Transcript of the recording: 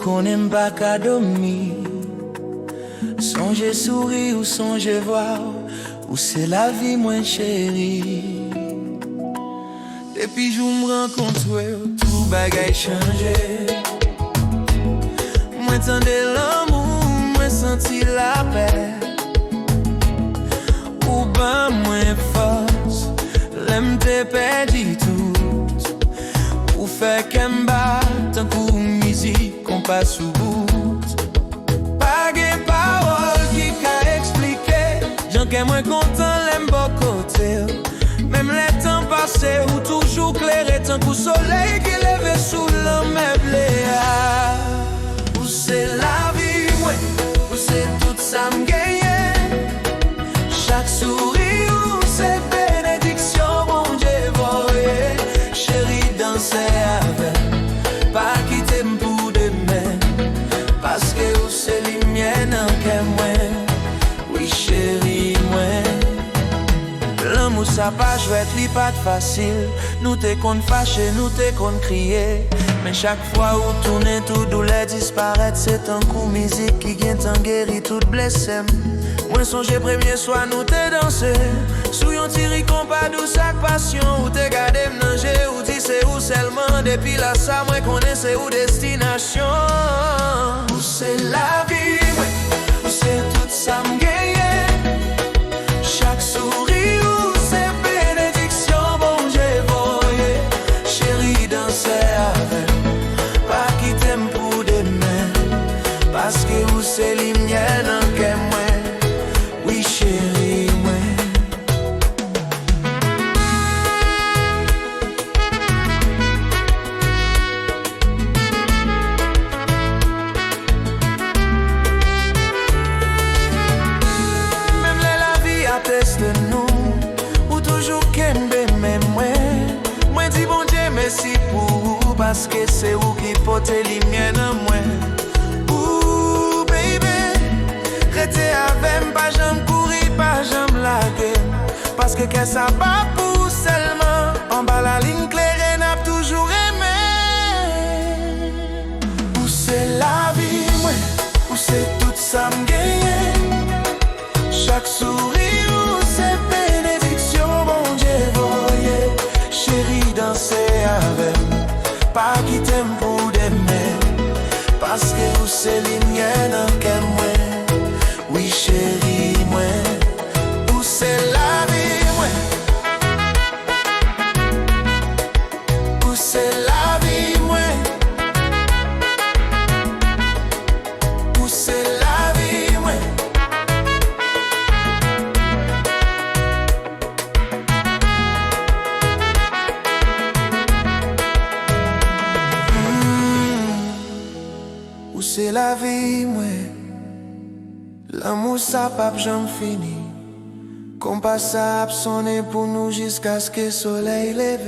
qu'on aime pas qu'à dormir. Songe sourire ou songe voir, ou c'est la vie moins chérie. Depuis j'me rencontre, tout bagaille changé. Moi tende l'amour, moi senti la paix. Ou ben moins force, l'aime te perdu tout. Ou fait qu'elle batte un coup musique qu'on passe sous bout. Pas de parole qui qu'a expliqué, j'en qu'est moins content l'aime beau côté. Même les temps passés ou toujours clairé tant qu'au soleil qui lève sous le meuble. Où c'est la vie, ouais, où c'est tout ça me gagne. Chaque sourire où c'est bénédiction, bon Dieu voyez. Chérie danser avec, pas quitter pour demain. Parce que où c'est les miennes en moi. Oui chérie, moi. L'amour ça pas jouet, li pas facile. Nous te qu'on fâché, nous te qu'on crier. Mais chaque fois où tourne tout douleur disparaître, c'est un coup musique qui vient t'en guérir tout blessé. Moi songe premier soir nous te danser. Sous yon tiri compas d'où sac passion. Ou te gade m'nanger, ou dit c'est où seulement. Depuis là ça moi connais c'est où destination. Où c'est la vie, ouais, où c'est tout ça m'gagne. Chaque sourire où c'est bénédiction, bon Dieu voyez. Chérie danser avec, pas quitter pour demain. Parce que où c'est les miennes en qu'est moi. Oui chérie, moi. Même la vie atteste nous, ou toujours qu'aime même moi. Moi dis bon Dieu merci pour vous, parce que c'est vous qui portez les miennes en moi. Ouh baby, restez avec pas j'aime courir, pas j'aime laguer. Parce que ça va pour seulement. En bas la ligne claire, n'a toujours aimé. Où c'est la vie, moi, où c'est tout ça me gagne. Chaque sourire, où c'est bénédiction, bon Dieu voyez. Chérie danser avec, pas quitter pour demain. Parce que où c'est les miennes en qu'elle moi. Oui chérie, moi. Où c'est la vie, moi. Où c'est la vie, moi. Où c'est la vie, moi. Où c'est la vie, moi. L'amour ça pas jamais fini. Comme pas ça sonner pour nous jusqu'à ce que le soleil lève.